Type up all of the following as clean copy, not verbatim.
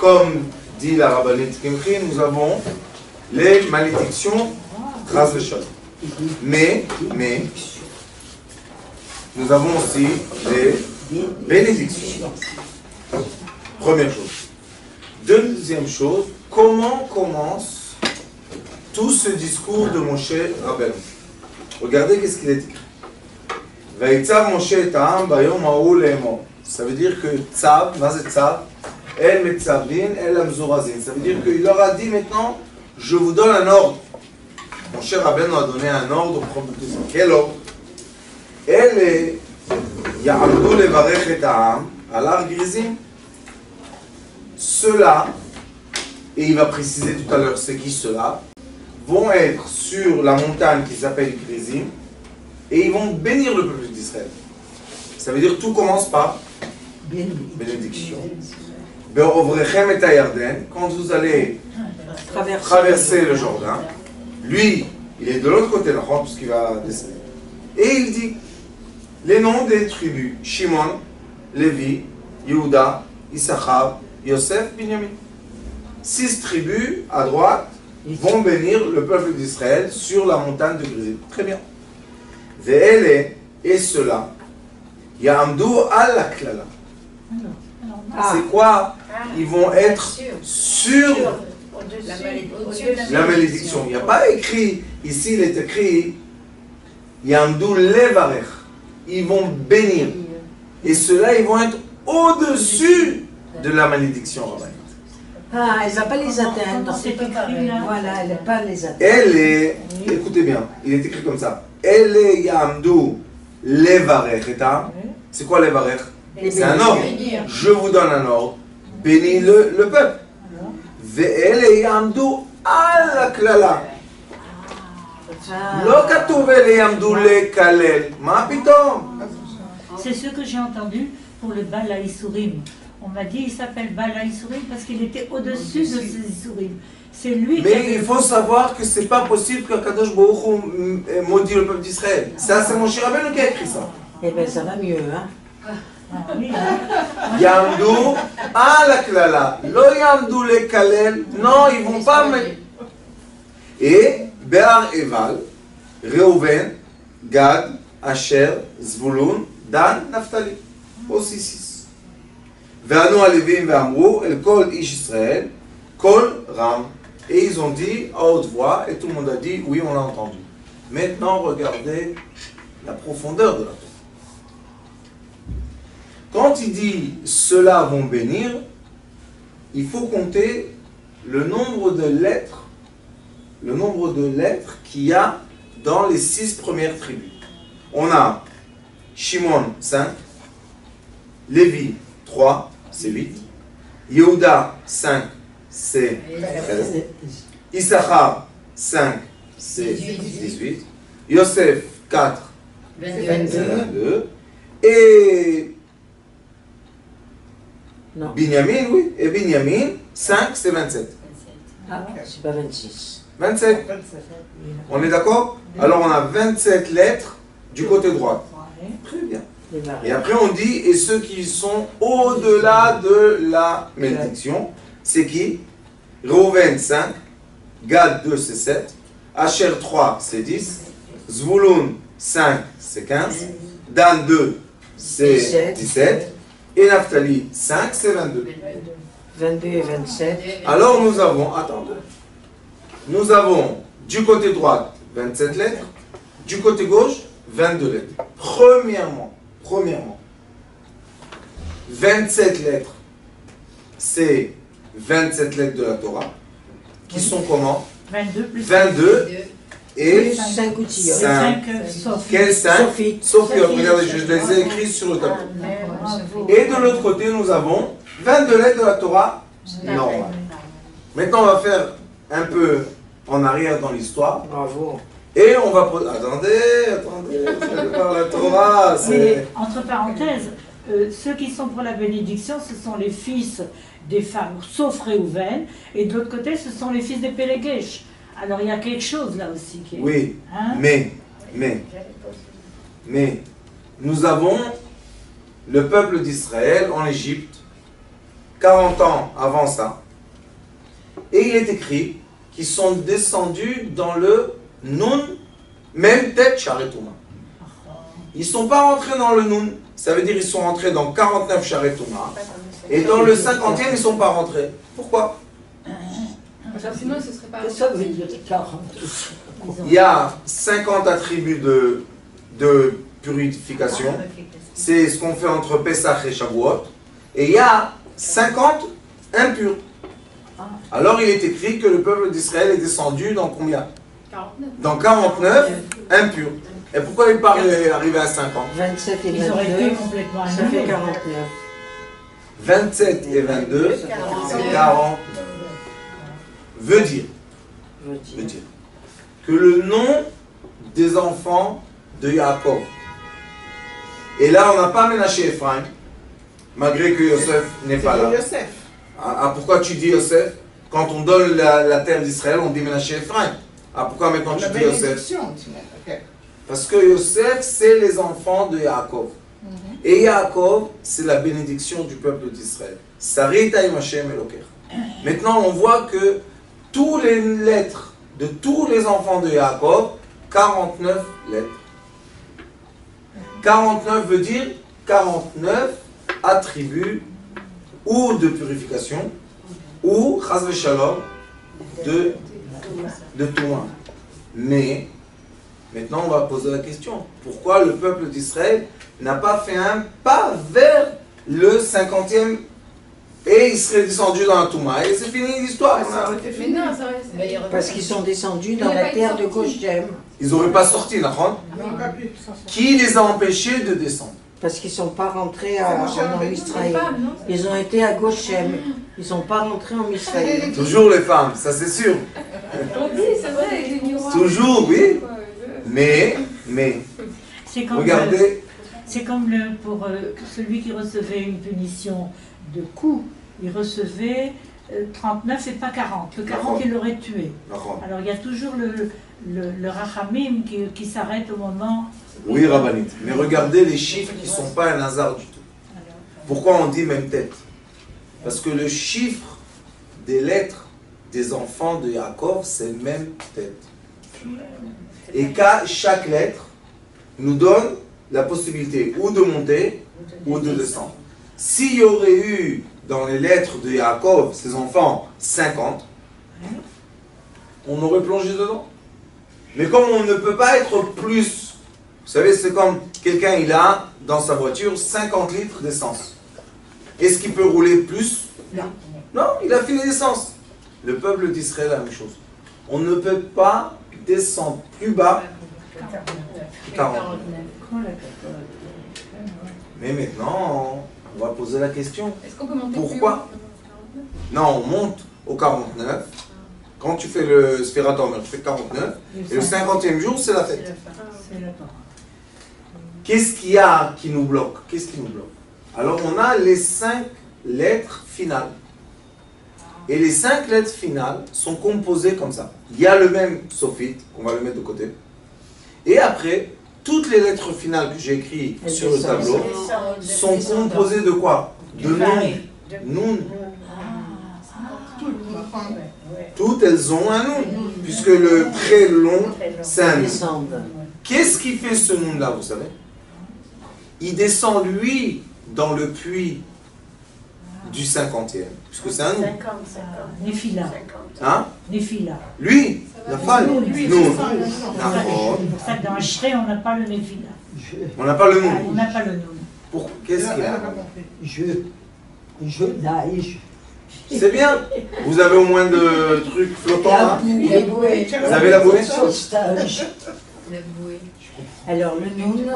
comme dit la rabbinite Kimchi, nous avons les malédictions, grâce de Shalom. Mais, nous avons aussi les bénédictions. Première chose. Deuxième chose, comment commence tout ce discours de Moshe Rabbeinu? Regardez qu'est-ce qu'il est écrit. Vaïtzav Moshe et Ta'am bayom ha'u le'emor. Ça veut dire que Tzav, mazet Tzav, El Metzavin, El Amzurazin. Ça veut dire qu'il leur a dit maintenant, je vous donne un ordre. Moshe Rabbeinu a donné un ordre. Quel ordre? El Ya'amdu levarech et Ta'am, alar grizim. Ceux-là, et il va préciser tout à l'heure c'est qui ceux-là, vont être sur la montagne qui s'appelle Grizim, et ils vont bénir le peuple d'Israël. Ça veut dire tout commence par bénédiction. Be'ovrechem et Yarden, quand vous allez traverser le Jourdain, lui, il est de l'autre côté, puisqu'il va descendre. Et il dit les noms des tribus: Shimon, Lévi, Yehuda, Issachar, Yosef, Binyamin. 6 tribus à droite vont bénir le peuple d'Israël sur la montagne de Grizim. Très bien. Ve'ele, et cela, Ya'amdu al klala. C'est quoi? Ils vont être sur la malédiction. Il n'y a pas écrit, ici il est écrit Ya'amdu levarech. Ils vont bénir. Et ceux-là, ils vont être au-dessus de la malédiction rabbinique. Ah, elle ne va pas les atteindre. Voilà, elle ne va pas les atteindre. Elle est, écoutez bien, il est écrit comme ça. Elle est Ya'amdu levarech. C'est quoi levarech? C'est un ordre. Je vous donne un ordre. Bénis le peuple. Ve'elle est Ya'amdu al klala. Lo katuv ele Ya'amdu lekalel. Ma pitom. C'est ce que j'ai entendu pour le Baal HaIsourim. On m'a dit il s'appelle Baal HaIsourim parce qu'il était au-dessus de ces Isourim. C'est lui qui. Mais il faut savoir que c'est pas possible que Kadosh Baruch Hu maudit le peuple d'Israël. Ça, c'est Moshe Rabbeinu qui a écrit ça. Eh bien, ça va mieux, hein. Ya'amdu al klala. Lo Ya'amdu lekalel. Non, ils vont pas. Et Be'ar Eval, Reuven, Gad, Asher, Zvulun, Dan, Naphtali. Aussi 6. Ve'anu alevim ve'amru el kol ish Israël, kol ram. Et ils ont dit à haute voix, et tout le monde a dit oui, on l'a entendu. Maintenant, regardez la profondeur de la Torah. Quand il dit ceux-là vont bénir, il faut compter le nombre de lettres qu'il y a dans les 6 premières tribus. On a Shimon 5, Lévi 3, c'est 8, Yehuda 5, c'est 13, Issachar 5, c'est 18, Yosef 4, c'est 22, et Binyamin, oui, et Binyamin 5, c'est 27. Ah, c'est pas 26. 27. On est d'accord? Alors on a 27 lettres du côté droit. Très bien. Et après on dit, et ceux qui sont au-delà de la malédiction, c'est qui? Reuven 5, Gad 2 c'est 7, Asher 3 c'est 10, Zvulun 5 c'est 15, Dan 2 c'est 17, et Naphtali 5 c'est 22. 22 et 27. Alors nous avons, attendez, nous avons du côté droit 27 lettres, du côté gauche 22 lettres. Premièrement, 27 lettres, c'est 27 lettres de la Torah, qui sont comment? 22 plus 22 et 5 outils. 5. Quel 5? Sophie, regardez, je les ai écrits sur le tableau. Et de l'autre côté, nous avons 22 lettres de la Torah normale. Maintenant, on va faire un peu en arrière dans l'histoire. Bravo. Et on va... Attendez, vous allez voir la Torah. Mais, entre parenthèses, ceux qui sont pour la bénédiction, ce sont les fils des femmes, sauf Réhouven, et de l'autre côté, ce sont les fils des Péléguèches. Alors il y a quelque chose là aussi qui est... Oui, hein? mais, nous avons le peuple d'Israël en Égypte, 40 ans avant ça. Et il est écrit qu'ils sont descendus dans le Nun, même tête Charetouma. Ils ne sont pas rentrés dans le Nun, ça veut dire qu'ils sont rentrés dans 49 Charetouma. Et dans le 50e, ils ne sont pas rentrés. Pourquoi? Sinon, ce serait pas. Ça veut dire 40. Il y a 50 attributs de purification. C'est ce qu'on fait entre Pessah et Shavuot. Et il y a 50 impurs. Alors il est écrit que le peuple d'Israël est descendu dans combien? 49. Dans 49 impurs. Et pourquoi il parle d'arriver à 50? 27 et Ils auraient été 22, complètement ça fait annulés. 49. 27 et 22, c'est 49. Veut dire que le nom des enfants de Yaakov. Et là, on n'a pas Ménaché Ephraim, malgré que Yosef n'est pas là. Ah, pourquoi tu dis Yosef? Quand on donne la terre d'Israël, on dit Ménaché Ephraim. Ah, pourquoi maintenant tu dis Yosef? Parce que Yosef, c'est les enfants de Yaakov. Et Yaakov, c'est la bénédiction du peuple d'Israël. Sarita im Hashem Eloker. Maintenant, on voit que tous les lettres de tous les enfants de Yaakov, 49 lettres. 49 veut dire 49 attributs ou de purification ou chas v'shalom de Touma. Mais maintenant on va poser la question, pourquoi le peuple d'Israël n'a pas fait un pas vers le 50e et il serait descendu dans la Touma et c'est fini l'histoire. Mais non, ça reste. Parce qu'ils sont descendus dans la terre de Goshem. Ils n'auraient pas sorti, d'accord? Qui les a empêchés de descendre? Parce qu'ils ne sont pas rentrés en Israël. Ils ont été à Goshem. Ils ne sont pas rentrés en Israël. Toujours les femmes, ça c'est sûr. On dit, c'est vrai, les miroirs. Toujours, oui. Mais, C'est comme regardez, c'est comme pour celui qui recevait une punition de coup, il recevait 39 et pas 40. Le 40, il l'aurait tué. d'accord. Alors il y a toujours le rachamim qui s'arrête au moment. Oui, Rabbanit. Mais regardez les chiffres qui ne sont pas un hasard du tout. Pourquoi on dit même tête? Parce que le chiffre des lettres des enfants de Yaakov, c'est même tête. Et chaque lettre nous donne la possibilité ou de monter ou de descendre. S'il y aurait eu dans les lettres de Yaakov, ses enfants, 50, on aurait plongé dedans. Mais comme on ne peut pas être plus, vous savez, c'est comme quelqu'un, il a dans sa voiture 50 litres d'essence. Est-ce qu'il peut rouler plus? Non, il a fini d'essence. Le peuple d'Israël, la même chose. On ne peut pas descendre plus bas que 49. Mais maintenant, on va poser la question. Est-ce qu'on peut monter Pourquoi? Non, on monte au 49. Quand tu fais le Sphirator, tu fais 49. Et le 50e jour, c'est la fête. C'est la Torah. Qu'est-ce qu'il y a qui nous bloque? Qu'est-ce qui nous bloque? Alors, on a les 5 lettres finales. Et les 5 lettres finales sont composées comme ça. Il y a le même sophite, on va le mettre de côté. Et après, toutes les lettres finales que j'ai écrites sur le tableau sont composées de quoi? De Nun. Toutes elles ont un Nun, puisque le très long, c'est un Nun. Qu'est-ce qui fait ce Nun-là, vous savez? Il descend, lui, dans le puits du 50e, puisque c'est un Nun. Néphila. Hein? Néphila. Lui, la femme, Nun. C'est pour ça que dans Ashrei, on n'a pas le Néphila. On n'a pas le On Nun. n'a pas le Nun. Qu'est-ce qu'il y a? Je nage. C'est bien. Vous avez au moins de trucs flottants là. La bouée. Vous avez la bouée? Sauvetage. La bouée. Alors le Noun,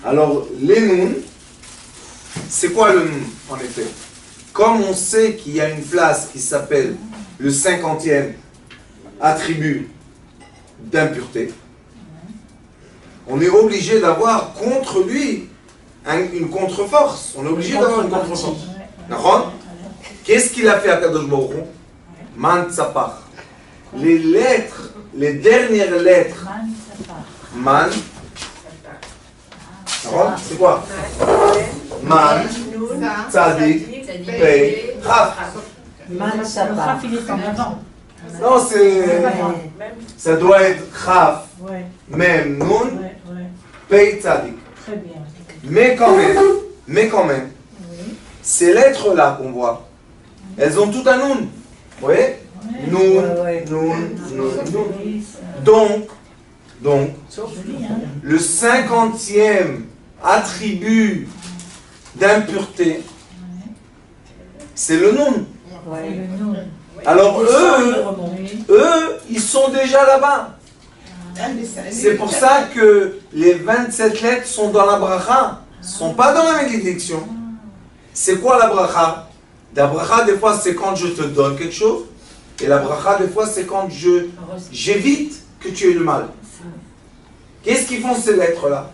Alors, les Nun, c'est quoi le Nun, en effet? Comme on sait qu'il y a une place qui s'appelle le 50e attribut d'impureté, on est obligé d'avoir contre lui une contre-force. On est obligé d'avoir une contre-force. D'accord? Qu'est-ce qu'il a fait à Kadosh Baruch Hu? Man Tzapar. Les lettres, les dernières lettres, Man. D'accord? C'est quoi? Man, Tzadik, Pei, Chaf. Man Le Sapar. Chaf, il est en avant. Non, ça doit être Chaf, Ouais, Mem, Nun, ouais, ouais. Pei, Tzadik. Très bien. Mais quand même, Oui. ces lettres-là qu'on voit, elles ont tout un Nun. Vous voyez? Nun, Ouais. Nun, Nun. Oui, ça- Donc, Joli, hein? le 50e attribut d'impureté, c'est le Nun. C'est Ouais. le nom. Alors eux, Oui. ils sont déjà là-bas. C'est pour ça que les 27 lettres sont dans la bracha, ne sont pas dans la bénédiction. C'est quoi la bracha? La bracha, des fois, c'est quand je te donne quelque chose. Et la bracha, des fois, c'est quand j'évite que tu aies le mal. Qu'est-ce qu'ils font ces lettres-là?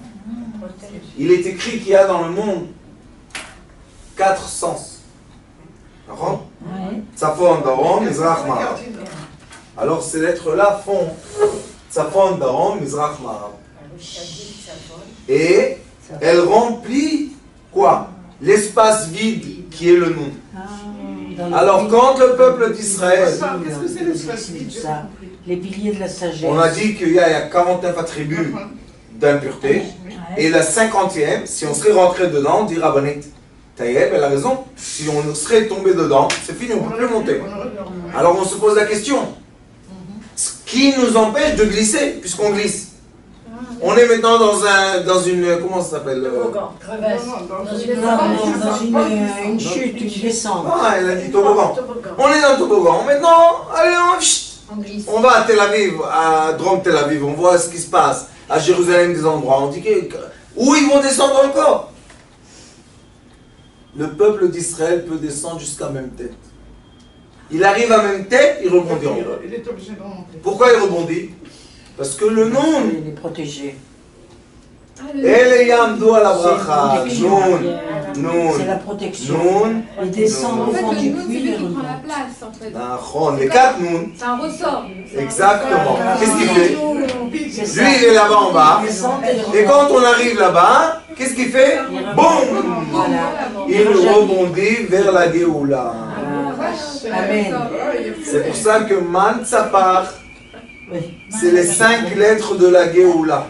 Il est écrit qu'il y a dans le monde 4 sens. D'accord? Ouais. Tzafon, Darom, Mizrach, Ma'arav. Alors ces lettres-là font Tzafon, Darom, Mizrach, Ma'arav. Et elles remplissent quoi? L'espace vide qui est le Nun. Alors quand le peuple d'Israël, Qu'est-ce que c'est l'espace vide? Ça, les piliers de la sagesse. on a dit qu'il y a 49 attributs d'impureté, et la 50e, si on serait rentré dedans, on dirait Rabbanit Taïeb, elle a raison. Si on serait tombé dedans, c'est fini, on ne peut plus monter. Alors on se pose la question, ce qui nous empêche de glisser, puisqu'on glisse? On est maintenant dans une, comment ça s'appelle? Une chute, une descente. Ah, elle a dit toboggan. On est dans le toboggan. Maintenant, allez, on va à Tel Aviv, à Drôme Tel Aviv, on voit ce qui se passe. À Jérusalem, des endroits, on dit où ils vont descendre encore. Le peuple d'Israël peut descendre jusqu'à même tête. Il arrive à même tête, il rebondit en haut. Il est obligé de remonter. Pourquoi il rebondit? Parce que le nom, Il est protégé. El Yamdo à la bracha, C'est Nun, la protection. Nun, Il descend Nun. au En fait, fond le du nom, c'est puits, lui il qui prend la remonte. place, en fait. Nachon, les 4 Nun. C'est un ressort. Exactement. Qu'est-ce qu'il fait? C'est ça. Lui, il est là-bas en bas. Il descend et il Et remonte. quand on arrive là-bas, qu'est-ce qu'il fait? Boum! Voilà. Il rebondit vers la Géoula. Amen. C'est pour ça que Man Tzapar, Oui. c'est les 5 lettres de la Géoula.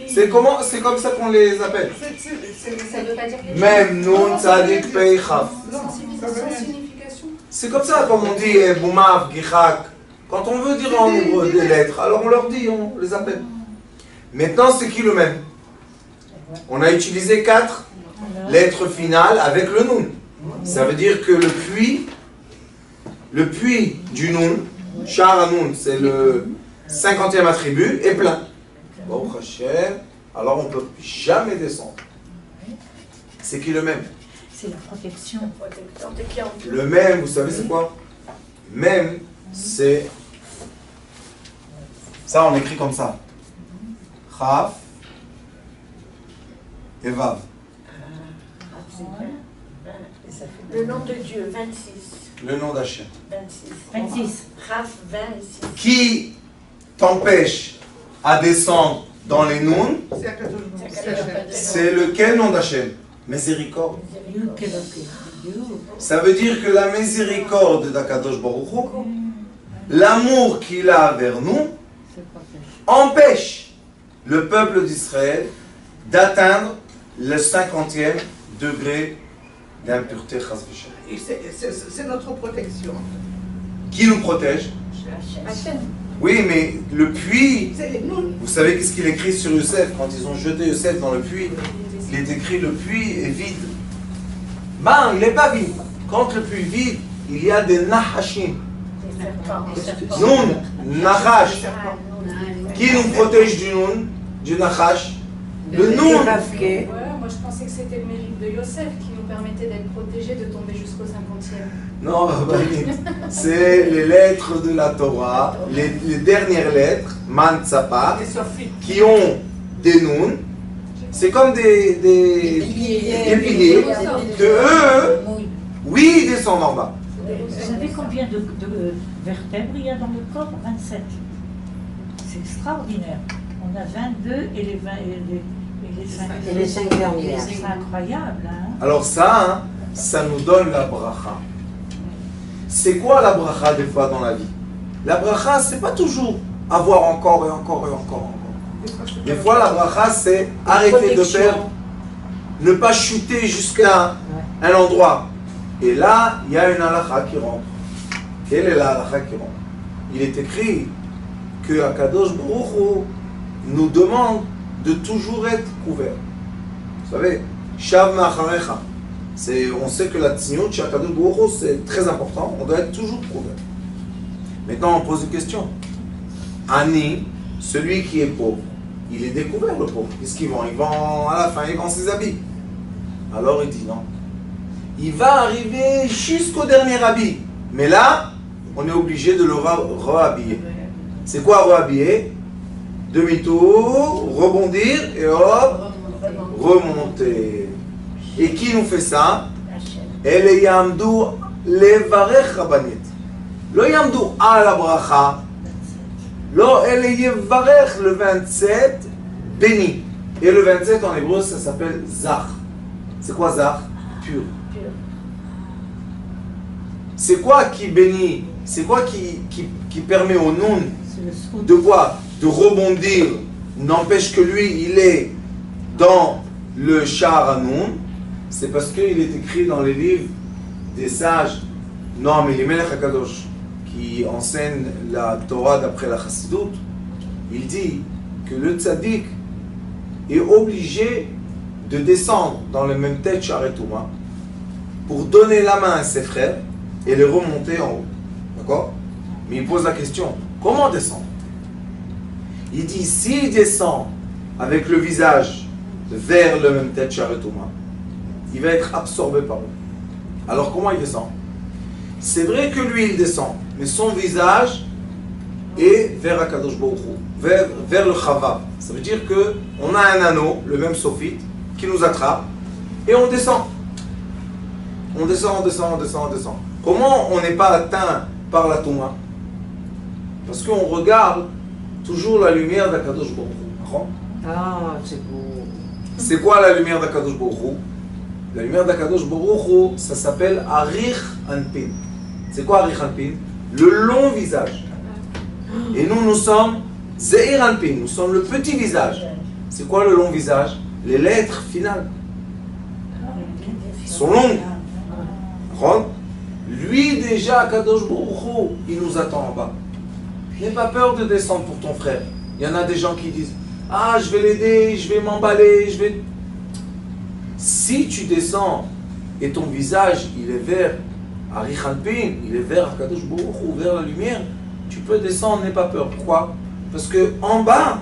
C'est comme ça qu'on les appelle. Ça veut pas dire quelque chose. Même Nun, Tzadik, Pei, Chaf. Sans signification. C'est comme ça, comme on dit Boumav, Gichak. Quand on veut dire en hébreu des lettres, alors on leur dit, on les appelle. Maintenant, c'est qui le même? On a utilisé 4 lettres finales avec le Nun. Ça veut dire que le puits du Nun, Shar Nun, c'est le 50e attribut, est plein. Bon, Hachem, alors on ne peut jamais descendre. C'est qui le même? C'est la protection. Le même, vous savez c'est quoi? Même, c'est... Ça, on écrit comme ça. Chaf et Vav. Le nom de Dieu, 26. Le nom d'Hachem. 26. Raf, 26. Qui t'empêche à descendre dans les noms? C'est à 14 jours. C'est lequel nom d'Hachem? Miséricorde. You can okay. You. Ça veut dire que la miséricorde d'Akadosh Baruch Hu, l'amour qu'il a vers nous, C'est protégé. empêche le peuple d'Israël d'atteindre le 50e degré d'impureté. Chas v'shalom. Et c'est notre protection. Qui nous protège? Hachem. Oui, mais le puits, C'est nous. vous savez qu'est-ce qu'il écrit sur Youssef quand ils ont jeté Youssef dans le puits? Il est écrit le puits est vide. Ben, il n'est pas vide. Quand le puits est vide, il y a des nahashim. Nun, nahash. Qui nous protège du nun, du nahash? Le nun. Kafke. Ouais, moi je pensais que c'était le mérite de Yosef qui nous permettait d'être protégés, de tomber jusqu'au 50e. Non, c'est les lettres de la Torah, les dernières lettres, Man Tzapar, C'est Sophie. qui ont des nun. C'est comme des piliers que eux, oui, ils descendent en bas. Vous savez combien de vertèbres il y a dans le corps? 27. C'est extraordinaire. On a 22 et les 5 Et les 5 dernières. C'est incroyable, hein? Alors ça, hein, ça nous donne la bracha. C'est quoi la bracha des fois dans la vie? La bracha, c'est pas toujours avoir encore et encore et encore. Des fois, la bracha, c'est arrêter de perdre, ne pas chuter jusqu'à un endroit. Et là, il y a une halakha qui rentre. Quelle est la halakha qui rentre? Il est écrit que Akadosh Baruch Hu nous demande de toujours être couvert. Vous savez, Shav Ma'acharecha. On sait que la tzniut chez Akadosh Baruch Hu, c'est très important. On doit être toujours couvert. Maintenant, on pose une question. Ani, celui qui est pauvre, il est découvert le pauvre. Qu'est-ce qu'il vend? Il vend à la fin, il vend ses habits. Alors il dit non. Il va arriver jusqu'au dernier habit. Mais là, on est obligé de le rehabiller. C'est quoi rehabiller? Demi-tour, rebondir et hop, remonter. Et qui nous fait ça? El yamdu levarech rabanit. Lo yamdu à la bracha. Lo el yevarech le 27 béni. Et le 27 en hébreu ça s'appelle zach. C'est quoi zach? Pur. C'est quoi qui bénit? C'est quoi qui permet au noun de quoi? De rebondir. N'empêche que lui, il est dans le char à noun. C'est parce qu'il est écrit dans les livres des sages, non mais les Melech HaKadosh, qui enseignent la Torah d'après la Chassidut. Il dit que le tzaddik est obligé de descendre dans le même tête Charetouma pour donner la main à ses frères et les remonter en haut. D'accord? Mais il pose la question, comment descendre? Il dit, s'il descend avec le visage vers le même tête Charetouma, il va être absorbé par eux. Alors comment il descend? C'est vrai que lui il descend, mais son visage est vers Akadosh Baruch Hu, vers le Chavav. Ça veut dire qu'on a un anneau, le même sophite, qui nous attrape, et on descend. On descend, on descend, on descend, on descend. Comment on n'est pas atteint par la Touma? Parce qu'on regarde toujours la lumière d'Akadosh Baruch Hu. Ah, c'est beau. C'est quoi la lumière d'Akadosh Baruch Hu? La lumière d'Akadosh Baruch Hu, ça s'appelle Arich Anpin. C'est quoi Arich Anpin? Le long visage. Et nous, nous sommes Zeir Anpin, nous sommes le petit visage. C'est quoi le long visage? Les lettres finales sont longues. Lui déjà, Akadosh Baruch Hu, il nous attend en bas. N'aie pas peur de descendre pour ton frère. Il y en a des gens qui disent, ah, je vais l'aider, je vais m'emballer, je vais... Si tu descends et ton visage, il est vers Arich Anpin, il est vers Akadosh Baruch Hu, vers la lumière, tu peux descendre, n'aie pas peur. Pourquoi? Parce que en bas,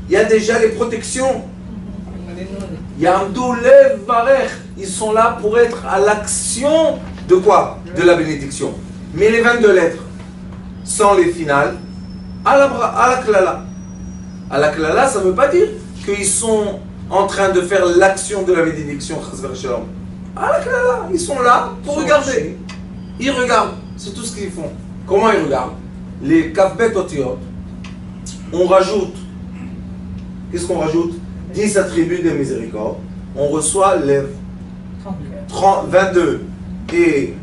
il y a déjà les protections. Yamdou lev varech, ils sont là pour être à l'action de quoi? De la bénédiction. Mais les 22 lettres, sans les finales, à la klala. À la klala, ça ne veut pas dire qu'ils sont en train de faire l'action de la bénédiction. À la klala, ils sont là pour regarder. Ils regardent, c'est tout ce qu'ils font. Comment ils regardent? Les kafbet otiot, on rajoute, qu'est-ce qu'on rajoute? 10 attributs de miséricorde. On reçoit les 22 et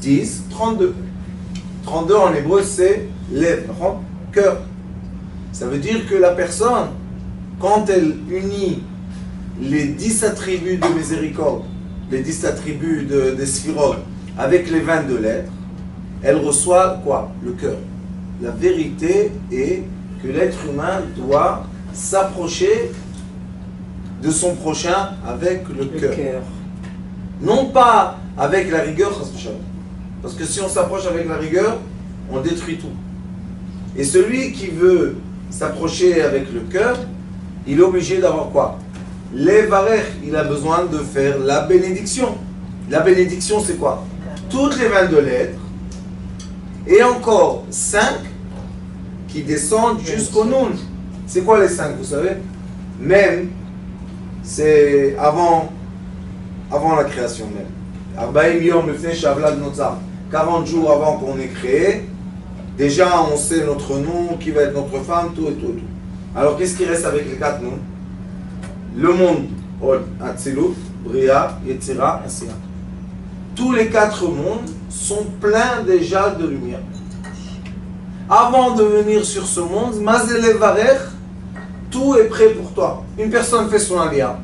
10, 32. 32 en hébreu, c'est lèvres, cœur. Ça veut dire que la personne, quand elle unit les 10 attributs de miséricorde, les 10 attributs de Sphirot, avec les 22 lettres, elle reçoit quoi? Le cœur. La vérité est que l'être humain doit s'approcher de son prochain avec le cœur. Non pas avec la rigueur, parce que si on s'approche avec la rigueur, on détruit tout. Et celui qui veut s'approcher avec le cœur, il est obligé d'avoir quoi? Les varech, il a besoin de faire la bénédiction. La bénédiction, c'est quoi? Toutes les 22 lettres, et encore 5 qui descendent jusqu'au noun. C'est quoi les 5, vous savez? Même, c'est avant la création même. 40 jours avant qu'on ait créé, déjà on sait notre nom, qui va être notre femme, tout et tout et tout. Alors qu'est-ce qui reste avec les 4 noms? Le monde, Atzilut, Bria, Yetzira, Asiya. tous les 4 mondes sont pleins déjà de lumière. Avant de venir sur ce monde, Mazele Varer, tout est prêt pour toi. Une personne fait son alia.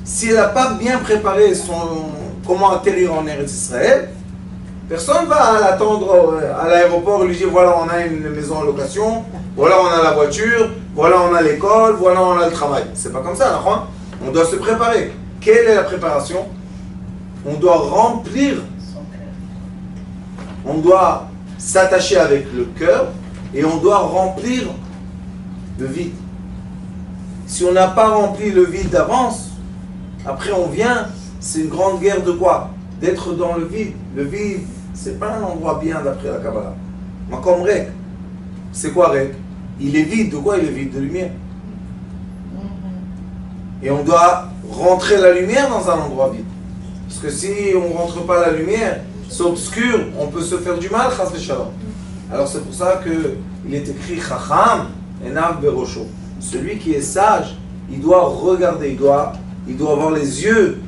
Si elle n'a pas bien préparé comment atterrir en Eretz Israël, personne va l'attendre à l'aéroport et lui dire voilà, on a une maison en location, voilà, on a la voiture, voilà, on a l'école, voilà, on a le travail. C'est pas comme ça, non? On doit se préparer. Quelle est la préparation? On doit remplir, on doit s'attacher avec le cœur et on doit remplir le vide. Si on n'a pas rempli le vide d'avance, après on vient, c'est une grande guerre de quoi? D'être dans le vide. Le vide, c'est pas un endroit bien d'après la Kabbalah. Mais comme Rek, c'est quoi Rek? Il est vide, de quoi il est vide? De lumière. Et on doit rentrer la lumière dans un endroit vide. Parce que si on ne rentre pas la lumière, c'est obscur, on peut se faire du mal, chas v'shalom. Alors c'est pour ça qu'il est écrit Chacham enav berosho. Celui qui est sage, il doit regarder, il doit avoir les yeux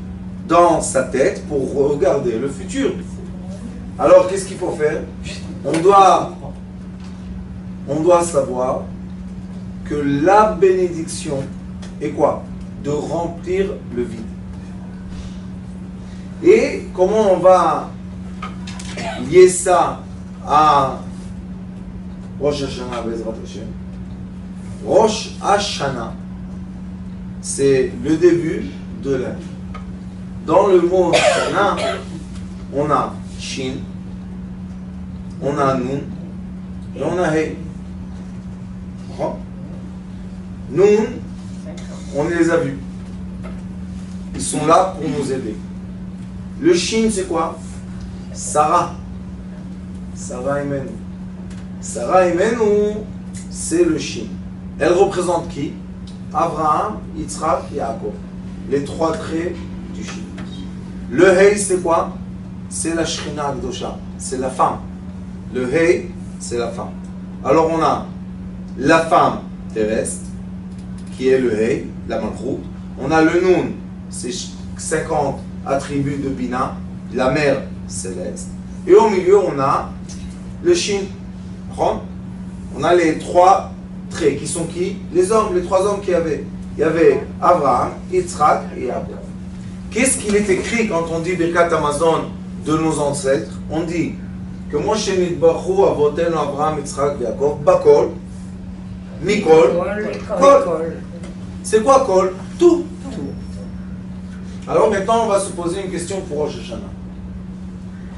dans sa tête pour regarder le futur. Alors qu'est-ce qu'il faut faire? On doit savoir que la bénédiction est quoi? De remplir le vide. Et comment on va lier ça à Rosh Hashanah Bezrat Hashem? Rosh Hashanah, c'est le début de l'année. Dans le mot Hashanah, on a Shin, on a Nun et on a Hey. Nun, on les a vus. Ils sont là pour nous aider. Le Shin, c'est quoi? Sarah. Sarah Imenu. Sarah Imenu, c'est le Shin. Elle représente qui? Abraham, Yitzhak et Yaakov. Les 3 traits du Shin. Le Hey, c'est quoi? C'est la Shrina Akdosha. C'est la femme. Le Hey, c'est la femme. Alors on a la femme terrestre, qui est le Hey, la Malchut. On a le Nun, c'est 50 attributs de Bina, la mer céleste. Et au milieu, on a le Shin. On a les 3 traits qui sont qui? Les hommes, les 3 hommes qu'il y avait. Il y avait Abraham, Yitzhak et Yaakov. Qu'est-ce qu'il est écrit quand on dit Birkat Hamazon de nos ancêtres? On dit que Moshe Nidbachu Avotenu Abraham, Yitzhak et Yaakov, Bakol, Mikol, Kol. C'est quoi Kol? Tout. Alors maintenant, on va se poser une question pour Rosh Hashanah.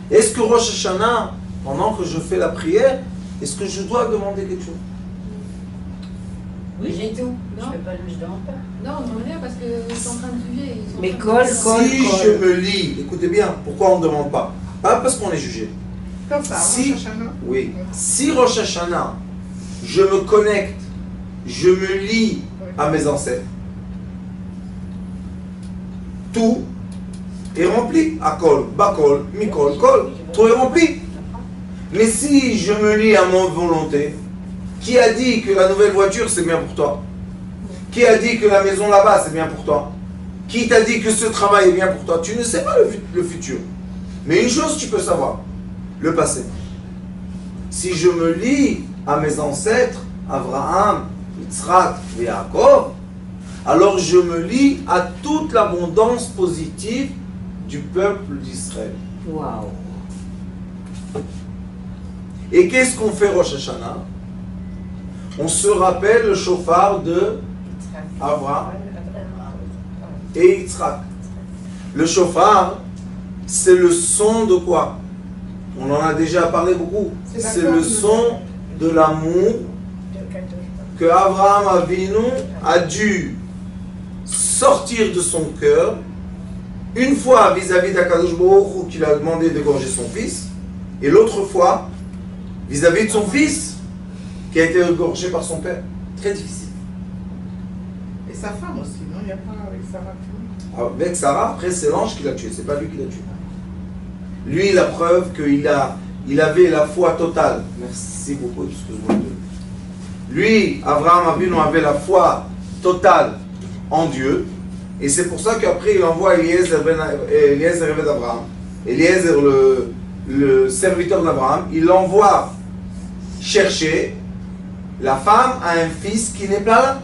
Est-ce que Rosh Hashanah, pendant que je fais la prière, est-ce que je dois demander quelque chose? Oui, j'ai tout. Non. Je demande pas. Non, on demande rien parce qu'ils sont en train de prier. Mais Kol. Si je me lis, écoutez bien, pourquoi on ne demande pas? Pas parce qu'on est jugé. Comme ça, Si, Rosh Hashanah. oui, si Rosh Hashanah, je me connecte, je me lie à mes ancêtres, tout est rempli. Akol, Bakol, Mikol, Kol, tout est rempli. Mais si je me lie à mon volonté, qui a dit que la nouvelle voiture c'est bien pour toi? Qui a dit que la maison là-bas c'est bien pour toi? Qui t'a dit que ce travail est bien pour toi? Tu ne sais pas le futur. Mais une chose tu peux savoir, le passé. Si je me lie à mes ancêtres, Abraham, Yitzhak et Yaakov, alors je me lie à toute l'abondance positive du peuple d'Israël. Waouh. Et qu'est-ce qu'on fait Rosh Hashanah? On se rappelle le shofar de Abraham et Yitzhak. Le shofar, c'est le son de quoi? On en a déjà parlé beaucoup. C'est le son de l'amour que Abraham Avinu a dû sortir de son cœur une fois vis-à-vis d'Akadosh Baruch Hu qu'il a demandé d'égorger son fils, et l'autre fois vis-à-vis de son fils qui a été égorgé par son père. Très difficile. Et sa femme aussi, non? Il n'y a pas avec Sarah. Avec Sarah, après c'est l'ange qui l'a tué, c'est pas lui qui l'a tué. Lui, la preuve qu'il avait la foi totale. Merci beaucoup, excuse-moi. Lui, Abraham Avinu avait la foi totale en Dieu, et c'est pour ça qu'après il envoie Eliezer Eved Abraham Eliezer, le serviteur d'Abraham, il l'envoie chercher la femme à un fils qui n'est pas là.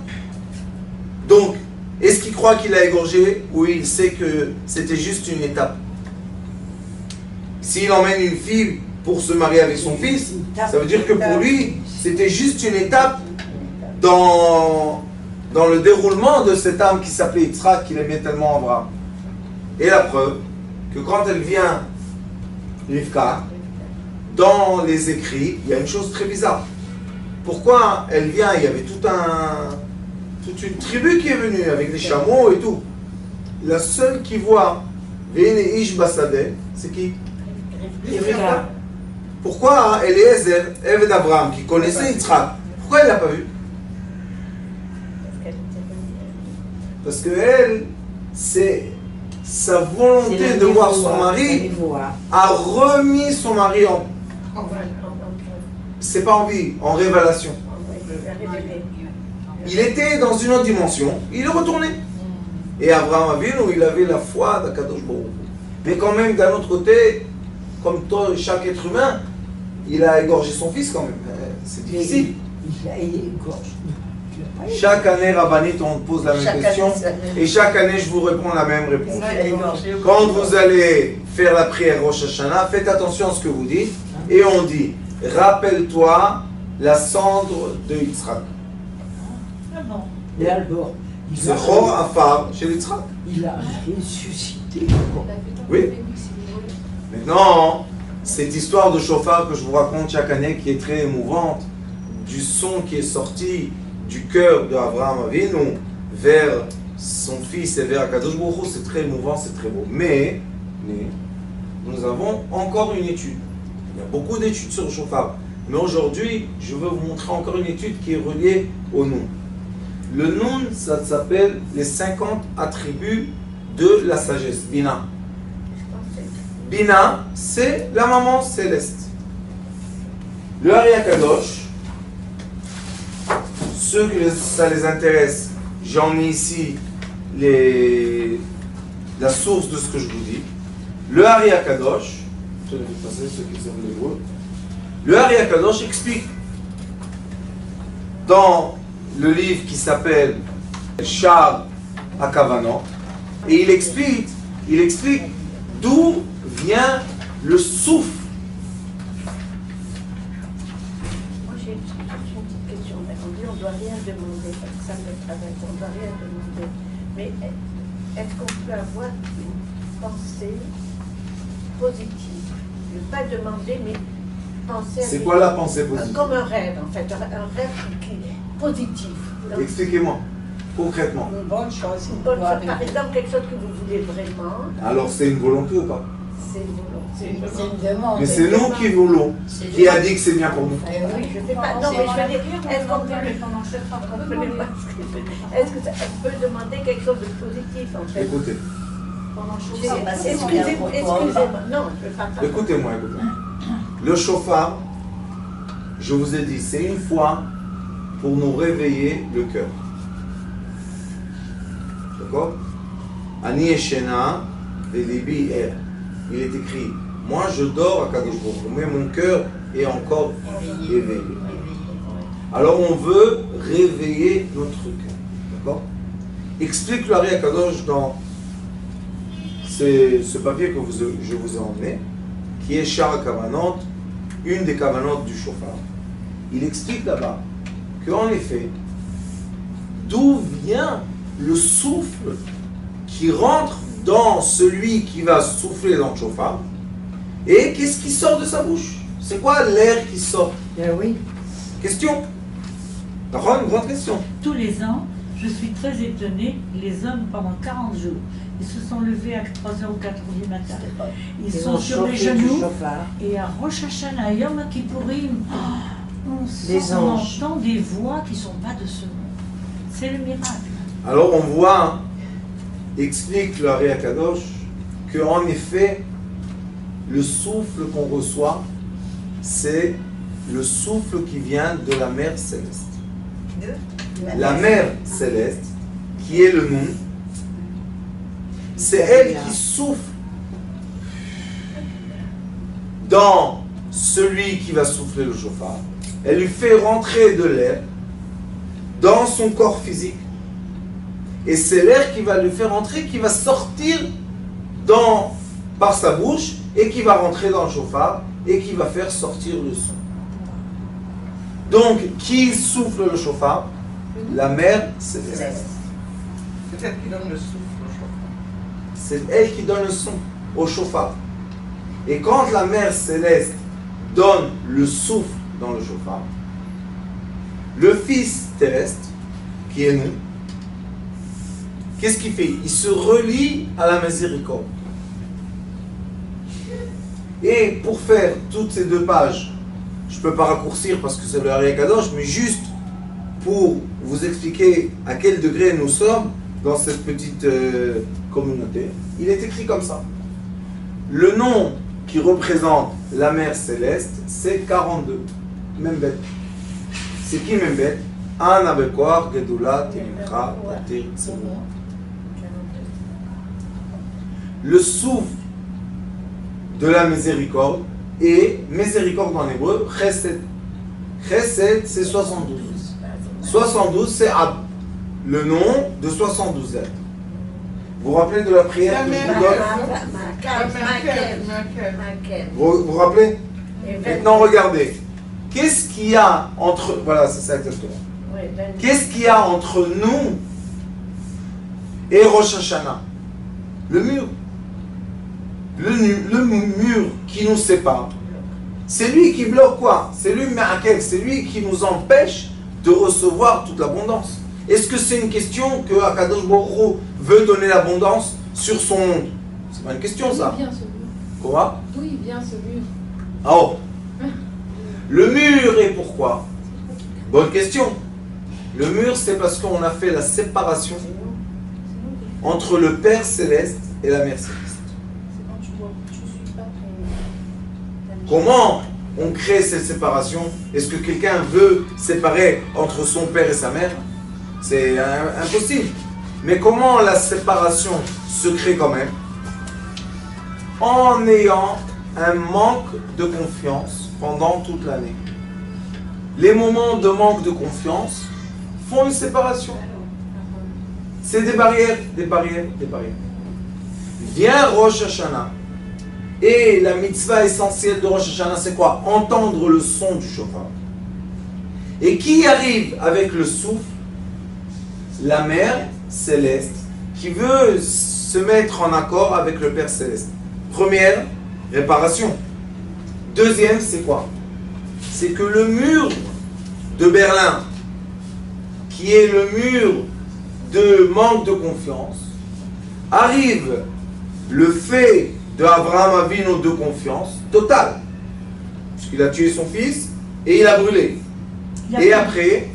Donc, est-ce qu'il croit qu'il a égorgé ou il sait que c'était juste une étape? S'il emmène une fille pour se marier avec son fils, ça veut dire que pour lui, c'était juste une étape dans le déroulement de cette âme qui s'appelait Yitzhak, qu'il aimait tellement Abraham. Et la preuve, que quand elle vient, Rivka, dans les écrits, il y a une chose très bizarre. Pourquoi elle vient? Il y avait toute une tribu qui est venue avec des chameaux et tout. La seule qui voit Vene Ish Basadeh, c'est qui? Rivka. Pourquoi Eliezer, Eved Abraham, qui connaissait Yitzhak, pourquoi elle ne l'a pas vu? Parce que elle, c'est sa volonté de voir son mari, a remis son mari en... C'est pas en vie, en révélation. Il était dans une autre dimension, il est retourné. Et Abraham Avinu, il avait la foi d'Akadosh Baruch Hu. Mais quand même, d'un autre côté, comme toi, chaque être humain, il a égorgé son fils quand même. C'est difficile. Il a égorgé. Chaque année, Rabbanit, on pose la même question. Et chaque année, je vous réponds la même réponse. Quand vous allez faire la prière Rosh Hashanah, faites attention à ce que vous dites. Et on dit, rappelle-toi la cendre de Yitzhak. Ah bon. Et alors, C'est Chor Afar chez Yitzhak. il a ressuscité. Oui. Maintenant, cette histoire de chauffard que je vous raconte chaque année, qui est très émouvante, du son qui est sorti du cœur d'Abraham Avinu vers son fils et vers Akadosh Baruch Hu, c'est très émouvant, c'est très beau. Mais nous avons encore une étude. Il y a beaucoup d'études sur le chauffard. Mais aujourd'hui, je veux vous montrer encore une étude qui est reliée au Noun. Le Noun, ça s'appelle les 50 attributs de la sagesse, Bina. Bina, c'est la maman céleste. Le Ari Akadosh, ceux que ça les intéresse, j'en ai ici la source de ce que je vous dis. Le Ari Akadosh, je vais passer ceux qui savent l'hébreu. Le Ari Akadosh explique dans le livre qui s'appelle Shar HaKavanot, et il explique d'où vient le souffle. Moi j'ai une petite question. On dit on ne doit rien demander, parce que ça me travaille, on ne doit rien demander. Mais est-ce qu'on peut avoir une pensée positive? Ne pas demander, mais penser à... C'est quoi la pensée positive? Comme un rêve, en fait, un rêve qui est positif. Expliquez-moi, concrètement. Une bonne chose. Une bonne chose. Par exemple, quelque chose que vous voulez vraiment. Alors c'est une volonté ou pas? C'est une volonté. C'est une demande. Mais c'est nous qui voulons. Qui a dit que c'est bien pour nous? Oui, je ne sais pas. Non, mais je veux dire, est-ce qu'on peut est-ce que ça peut demander quelque chose de positif, en fait? Écoutez. Excusez-moi. Non, je ne veux pas. Écoutez-moi. Le chauffard, je vous ai dit, c'est une fois pour nous réveiller le cœur. D'accord? Ani Eshena Velibi Er. Il est écrit, moi je dors à Kadosh Baruch Hu, mais mon cœur est encore éveillé. Alors on veut réveiller notre cœur. D'accord? Explique le Ari Akadosh dans ce papier que je vous ai emmené, qui est Shar HaKavanot, une des Kavanot du chauffard. Il explique là-bas qu'en effet, d'où vient le souffle qui rentre dans celui qui va souffler dans le chauffard, et qu'est-ce qui sort de sa bouche? C'est quoi l'air qui sort? Oui. Question. D'accord, une grande question. Tous les ans, je suis très étonnée, les hommes pendant 40 jours, ils se sont levés à 3h ou 4h du matin. Ils sont sur les genoux, et à Rosh Hashanah, à Yom Kippourim, on entend des voix qui ne sont pas de ce monde. C'est le miracle. Alors on voit, explique le Ari Akadosh, qu'en effet, le souffle qu'on reçoit, c'est le souffle qui vient de la mer céleste. La mer céleste, qui est le Noun, c'est elle qui souffle dans celui qui va souffler le chauffard. Elle lui fait rentrer de l'air dans son corps physique. Et c'est l'air qui va lui faire rentrer, qui va sortir par sa bouche et qui va rentrer dans le chauffard et qui va faire sortir le son. Donc, qui souffle le chauffard? La mère céleste. C'est elle qui donne le souffle au chauffard. C'est elle qui donne le son au chauffard. Et quand la mère céleste donne le souffle dans le chauffard, le Fils terrestre, qui est nous, qu'est-ce qu'il fait? Il se relie à la miséricorde. Et pour faire toutes ces 2 pages, je ne peux pas raccourcir parce que c'est le Ari Kadosh, mais juste pour vous expliquer à quel degré nous sommes dans cette petite communauté, il est écrit comme ça. Le nom qui représente la mère céleste, c'est 42. Membet. C'est qui Membet? An Abekoar Gedula Timcha Tatir Tzemura. Le souffle de la miséricorde et miséricorde en hébreu, Chesed. Chesed, c'est 72. 72, c'est Ab, le nom de 72 êtres. Vous vous rappelez de la prière que je vous donne? Vous vous rappelez? Maintenant, regardez. Qu'est-ce qu'il y a entre... Voilà, c'est ça exactement. Qu'est-ce qu'il y a entre nous et Rosh Hashanah? Le mur. Le mur qui nous sépare. C'est lui qui bloque quoi? C'est lui, c'est lui qui nous empêche de recevoir toute l'abondance. Est-ce que c'est une question que Akadosh Baruch Hu veut donner l'abondance sur son monde? C'est pas une question ça. D'où il vient ce mur? Quoi? D'où il vient ce mur? Oh. Le mur est pourquoi? Bonne question. Le mur, c'est parce qu'on a fait la séparation entre le Père Céleste et la Mère Céleste. C'est quand tu suis pas ton... Comment on crée cette séparation? Est-ce que quelqu'un veut séparer entre son père et sa mère? C'est impossible. Mais comment la séparation se crée quand même? En ayant un manque de confiance pendant toute l'année. Les moments de manque de confiance font une séparation. C'est des barrières, des barrières, des barrières. Vient Rosh Hashanah. Et la mitzvah essentielle de Rosh Hashanah, c'est quoi? Entendre le son du chauffard. Et qui arrive avec le souffle? La mère céleste, qui veut se mettre en accord avec le Père céleste. Première, réparation. Deuxième, c'est quoi? C'est que le mur de Berlin, qui est le mur de manque de confiance, arrive le fait d'Abraham Avinu de confiance totale, puisqu'il a tué son fils et il a brûlé. Et après,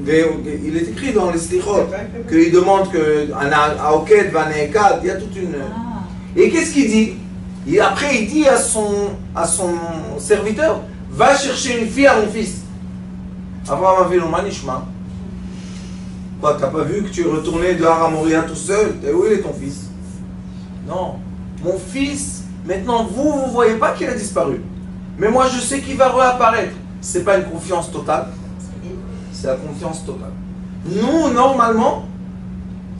il est écrit dans les Slichot qu'il demande que Aoket va Neekad, il y a toute une... Et qu'est-ce qu'il dit? Et après, il dit à son serviteur, va chercher une fille à mon fils. Abraham Avinu Manishma. Quoi, t'as pas vu que tu es retourné de Har Moria tout seul? Et où il est ton fils? Non. Mon fils, maintenant vous ne voyez pas qu'il a disparu. Mais moi je sais qu'il va réapparaître. C'est pas une confiance totale. C'est la confiance totale. Nous, normalement,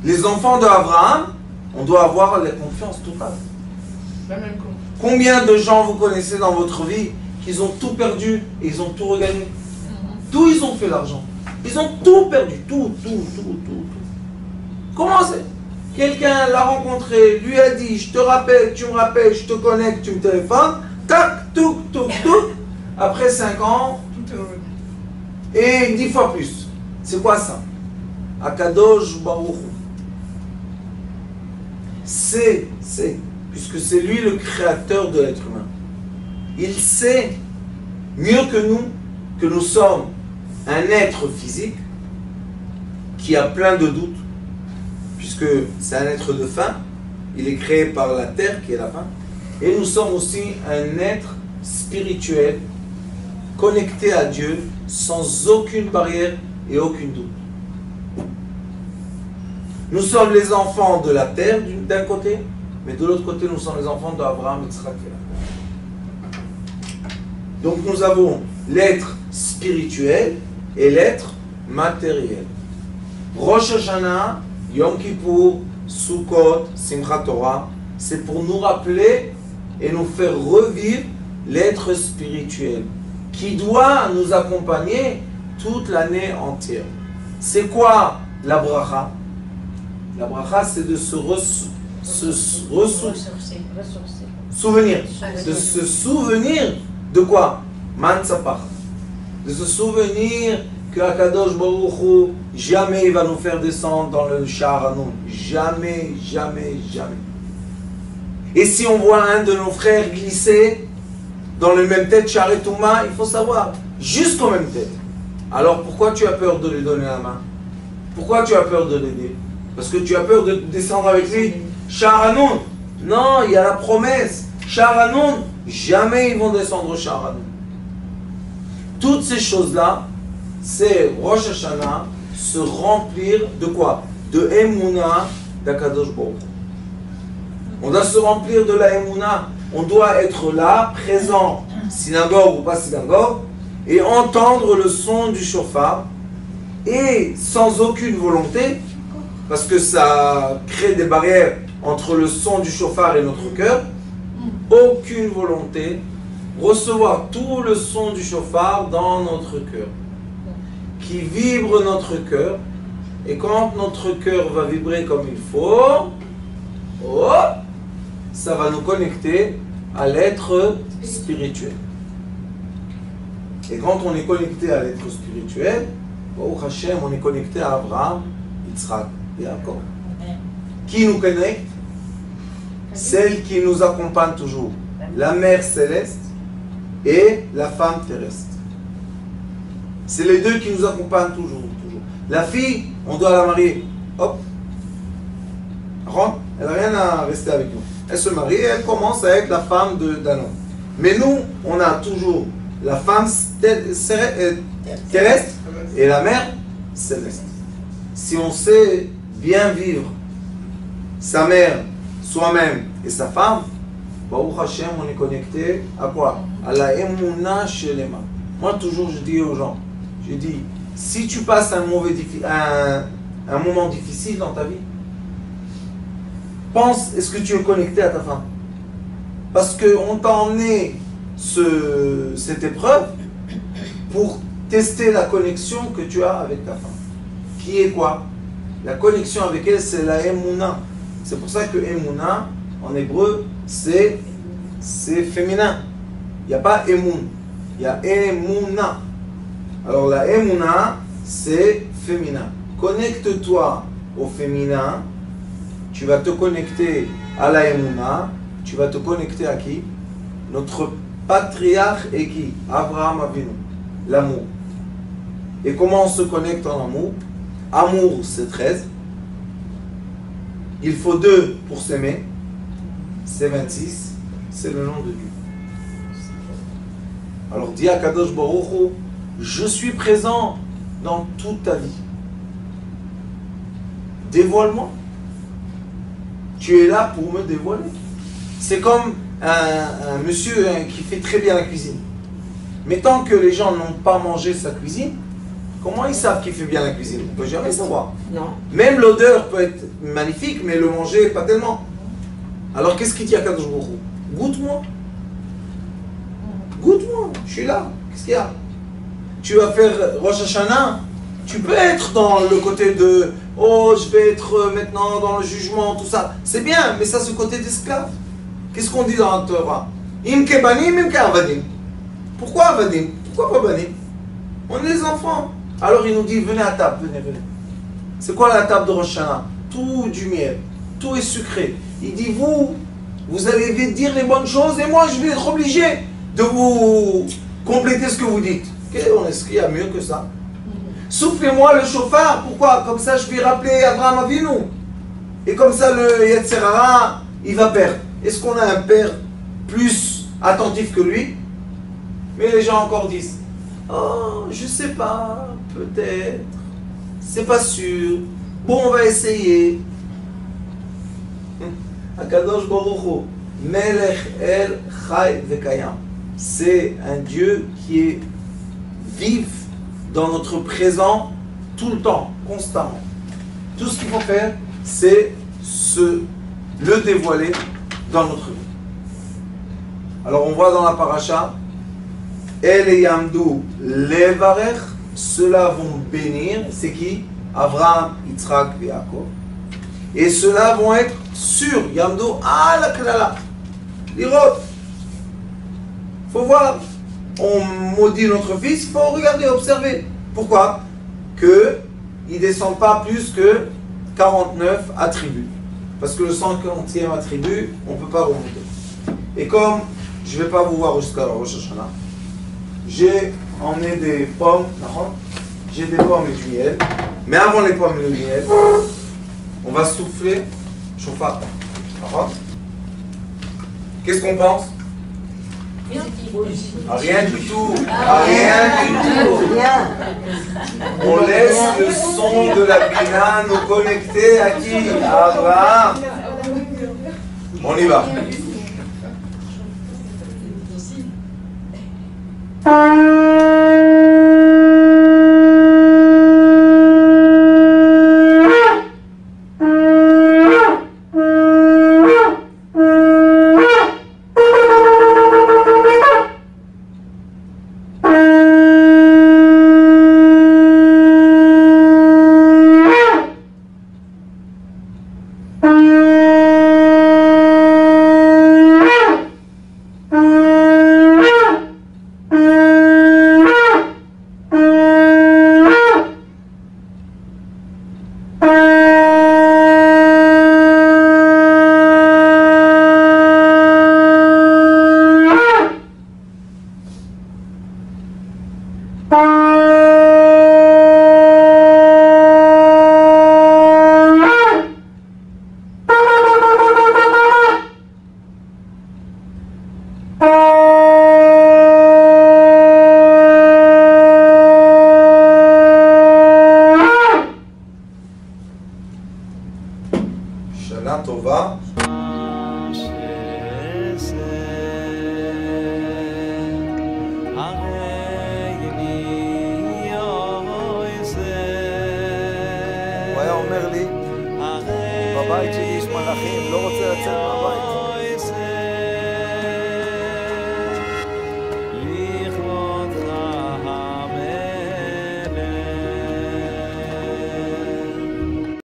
les enfants d'Abraham, on doit avoir la confiance totale. La même confiance. Combien de gens vous connaissez dans votre vie qui ont tout perdu et ils ont tout regagné? D'où ils ont fait l'argent? Ils ont tout perdu. Tout. Comment c'est? Quelqu'un l'a rencontré, lui a dit, je te rappelle, tu me rappelles, je te connecte, tu me téléphones, tac, tout. Après 5 ans, Tout est revenu. et 10 fois plus. C'est quoi ça? Akadosh Baruch Hu. C'est, puisque c'est lui le créateur de l'être humain. Il sait mieux que nous sommes un être physique qui a plein de doutes, puisque c'est un être de faim, il est créé par la terre qui est la faim, et nous sommes aussi un être spirituel, connecté à Dieu, sans aucune barrière et aucun doute. Nous sommes les enfants de la terre d'un côté, mais de l'autre côté nous sommes les enfants d'Abraham, Yitzhak et Yaakov. Donc nous avons l'être spirituel et l'être matériel. Rosh Hashanah, Yom Kippour, Sukkot, Simchat Torah, c'est pour nous rappeler et nous faire revivre l'être spirituel qui doit nous accompagner toute l'année entière. C'est quoi la bracha? La bracha, c'est de souvenir. De se souvenir de quoi? Mansapach. De se souvenir que Akadosh Baruch Hu, jamais il va nous faire descendre dans le Sha'ar Hanun. Jamais, jamais, jamais. Et si on voit un de nos frères glisser dans le même tête, Sha'ar Touma, il faut savoir, jusqu'au même tête. Alors pourquoi tu as peur de lui donner la main? Pourquoi tu as peur de l'aider? Parce que tu as peur de descendre avec lui. Sha'ar Hanun. Non, il y a la promesse. Sha'ar Hanun, jamais ils vont descendre au Sha'ar Hanun. Toutes ces choses-là, c'est Rosh Hashanah, se remplir de quoi? De Emouna d'Akadosh Baruch Hu. On doit se remplir de la Emouna. On doit être là, présent, synagogue ou pas synagogue, et entendre le son du shofar, et sans aucune volonté, parce que ça crée des barrières entre le son du shofar et notre cœur, aucune volonté, recevoir tout le son du shofar dans notre cœur, qui vibre notre cœur, et quand notre cœur va vibrer comme il faut, oh, ça va nous connecter à l'être spirituel. Et quand on est connecté à l'être spirituel, Baruch Hashem, on est connecté à Abraham, Yitzhak et Jacob. Qui nous connecte? Celle qui nous accompagne toujours, la mère céleste et la femme terrestre. C'est les deux qui nous accompagnent toujours, toujours. La fille, on doit la marier. Hop. Elle n'a rien à rester avec nous. Elle se marie et elle commence à être la femme d'un homme. Mais nous, on a toujours la femme terrestre et la mère céleste. Si on sait bien vivre sa mère, soi-même et sa femme, Baruch Hashem, on est connecté à quoi? À la Emouna Shelema. Moi, toujours, je dis aux gens, je dis, si tu passes un moment difficile dans ta vie, pense, est-ce que tu es connecté à ta femme? Parce qu'on t'a emmené cette épreuve pour tester la connexion que tu as avec ta femme. Qui est quoi? La connexion avec elle, c'est la Emouna. C'est pour ça que Emouna, en hébreu, c'est féminin. Il n'y a pas Emoun, il y a Emouna. Alors la Emouna, c'est féminin. Connecte-toi au féminin, tu vas te connecter à la Emouna, tu vas te connecter à qui? Notre patriarche est qui? Abraham Avinu, l'amour. Et comment on se connecte en amour? Amour, c'est 13. Il faut 2 pour s'aimer, c'est 26. C'est le nom de Dieu. Alors dis à Kadosh Baruch Hu, je suis présent dans toute ta vie. Dévoile-moi. Tu es là pour me dévoiler. C'est comme un monsieur qui fait très bien la cuisine. Mais tant que les gens n'ont pas mangé sa cuisine, comment ils savent qu'il fait bien la cuisine? On ne peut jamais savoir. Non. Même l'odeur peut être magnifique, mais le manger, pas tellement. Alors qu'est-ce qu'il dit à Kadosh Baruch Hu? Goûte-moi. Goûte-moi, je suis là. Qu'est-ce qu'il y a? Tu vas faire Rosh Hashanah. Tu peux être dans le côté de oh, je vais être maintenant dans le jugement, tout ça. C'est bien, mais ça, c'est le côté d'esclave. Qu'est-ce qu'on dit dans la Torah? Im ke banim, im ke avadim. Pourquoi avadim? Pourquoi pas banim? On est les enfants. Alors il nous dit venez à table, venez, venez. C'est quoi la table de Rosh Hashanah? Tout du miel, tout est sucré. Il dit vous allez dire les bonnes choses et moi je vais être obligé de vous compléter ce que vous dites. Est-ce qu'il y a mieux que ça? Soufflez-moi le chauffard, pourquoi? Comme ça je vais rappeler Abraham Avinu. Et comme ça le Yetzer Hara, il va perdre. Est-ce qu'on a un père plus attentif que lui? Mais les gens encore disent, oh, je sais pas, peut-être, c'est pas sûr, bon on va essayer. Akadosh Baruch Hu, Melech El Chai Vekayam. c'est un Dieu qui est vif dans notre présent tout le temps, constamment. Tout ce qu'il faut faire, c'est le dévoiler dans notre vie. Alors on voit dans la paracha, El et Yamdou levarech, ceux-là vont bénir, c'est qui? Abraham, Yitzhak et Yaakov. Et ceux-là vont être sûrs, Yamdou la klala, l'irot. Faut voir, on maudit notre fils, il faut regarder, observer. Pourquoi? Il ne descend pas plus que 49 attributs. Parce que le 50e attribut, on ne peut pas remonter. Et comme je ne vais pas vous voir jusqu'à Rosh Hashanah, j'ai emmené des pommes, j'ai des pommes et du miel. Mais avant les pommes et le miel, on va souffler chauffard. Qu'est-ce qu'on pense? Rien du tout. Rien du tout. On laisse le son de la Bina nous connecter à qui? À Abraham. On y va. Shana Tova. הוא היה אומר לי, בבית שלי יש מלאכים, לא רוצה לצאת מהבית.